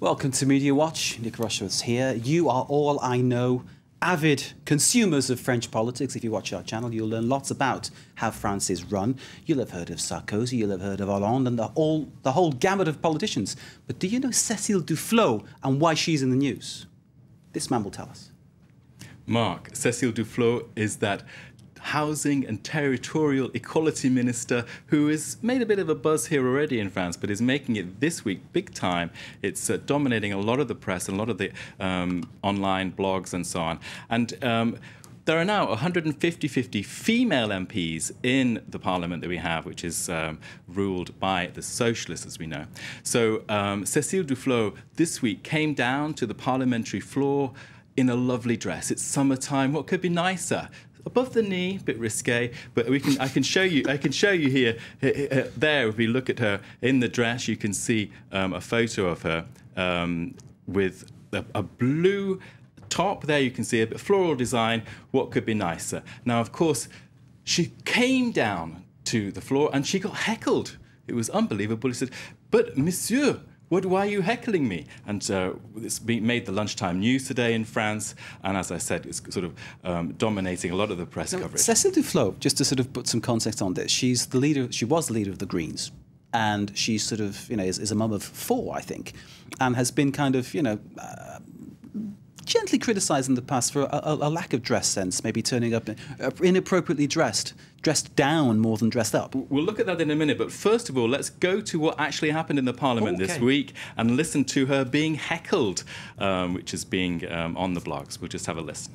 Welcome to Media Watch. Nick Rushworth's here. You are all, I know, avid consumers of French politics. If you watch our channel, you'll learn lots about how France is run. You'll have heard of Sarkozy, you'll have heard of Hollande, and the whole gamut of politicians. But do you know Cécile Duflot and why she's in the news? This man will tell us. Mark, Cécile Duflot is that housing and territorial equality minister who has made a bit of a buzz here already in France, but is making it this week big time. It's dominating a lot of the press and a lot of the online blogs and so on. And there are now 150 female MPs in the parliament that we have, which is ruled by the socialists, as we know. So Cécile Duflot this week came down to the parliamentary floor in a lovely dress. It's summertime. What could be nicer? Above the knee, a bit risque, but I can show you here. There, if we look at her in the dress, you can see a photo of her with a blue top. There you can see a bit floral design. What could be nicer? Now, of course, she came down to the floor and she got heckled. It was unbelievable. He said, "But monsieur, why are you heckling me?" And it's made the lunchtime news today in France. And as I said, it's sort of dominating a lot of the press coverage. Cécile Duflot, just to sort of put some context on this, she's the leader. She was the leader of the Greens, and she sort of, you know, is a mum of 4, I think, and has been kind of, you know, gently criticised in the past for a lack of dress sense, maybe turning up inappropriately dressed down more than dressed up. We'll look at that in a minute, but first of all, let's go to what actually happened in the Parliament this week and listen to her being heckled, which is being on the blogs. We'll just have a listen.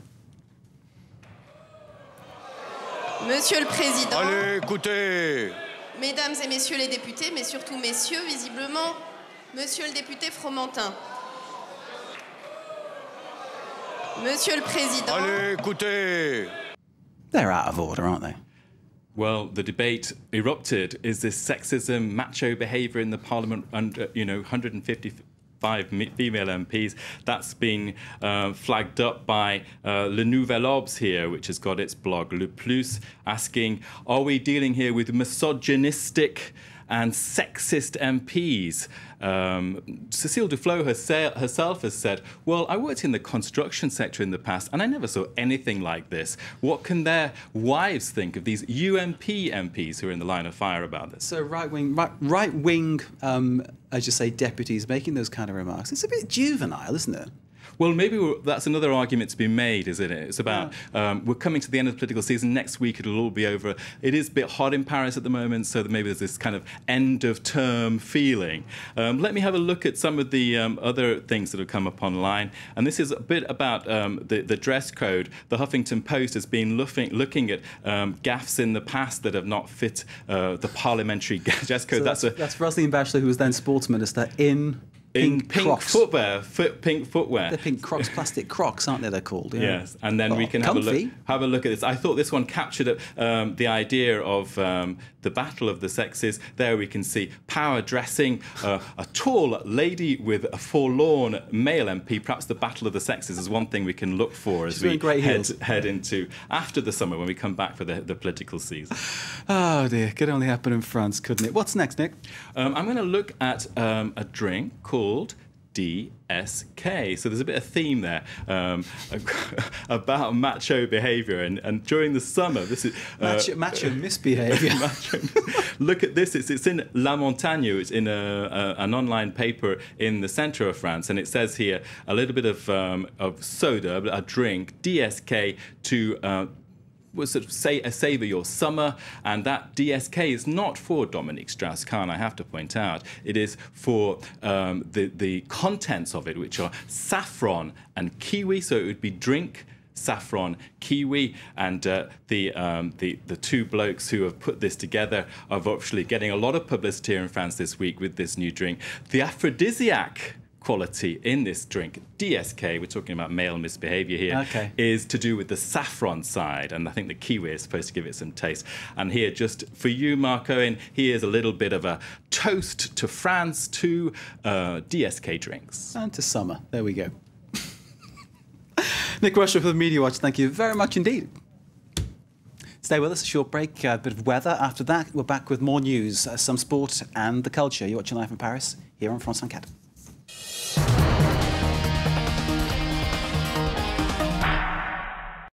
Monsieur le Président, Allez, écoutez. Mesdames et Messieurs les députés, mais surtout Messieurs, visiblement, Monsieur le député Fromentin. Monsieur le Président. Allez, écoutez. They're out of order, aren't they? Well, the debate erupted. Is this sexism, macho behaviour in the Parliament? And you know, 155 female MPs. That's been flagged up by Le Nouvel Obs here, which has got its blog Le Plus, asking, are we dealing here with misogynistic and sexist MPs? Cécile Duflot herself has said, well, I worked in the construction sector in the past and I never saw anything like this. What can their wives think of these UMP MPs who are in the line of fire about this? So right-wing, as you say, deputies making those kind of remarks. It's a bit juvenile, isn't it? Well, maybe that's another argument to be made, isn't it? It's about, we're coming to the end of the political season. Next week, it'll all be over. It is a bit hot in Paris at the moment, so maybe there's this kind of end-of-term feeling. Let me have a look at some of the other things that have come up online. And this is a bit about the dress code. The Huffington Post has been looking at gaffes in the past that have not fit the parliamentary dress code. So that's Roselyne Bachelor, who was then sports minister, in pink footwear. Pink footwear. They're pink Crocs, plastic Crocs, aren't they? They're called. Yeah. Yes, and then we can have a look at this. I thought this one captured the idea of the battle of the sexes. There we can see power dressing, a tall lady with a forlorn male MP. Perhaps the battle of the sexes is one thing we can look for as we head into after the summer when we come back for the political season. Oh dear, could only happen in France, couldn't it? What's next, Nick? I'm going to look at a drink called DSK. So there's a bit of theme there about macho behaviour, and during the summer, this is macho misbehaviour. Look at this. It's in La Montagne. It's in an online paper in the centre of France, and it says here a little bit of soda, a drink, DSK, to was sort of savour your summer, and that DSK is not for Dominique Strauss-Kahn, I have to point out. It is for the contents of it, which are saffron and kiwi, so it would be drink, saffron, kiwi, and the two blokes who have put this together are actually getting a lot of publicity here in France this week with this new drink. The aphrodisiac quality in this drink, DSK, we're talking about male misbehaviour here, is to do with the saffron side, and I think the kiwi is supposed to give it some taste. And here, just for you, Mark Owen, here's a little bit of a toast to France, to DSK drinks. And to summer. There we go. Nick Rushworth of Media Watch, thank you very much indeed. Stay with us, a short break, a bit of weather. After that, we're back with more news, some sport and the culture. You're watching live from Paris, here on France 24.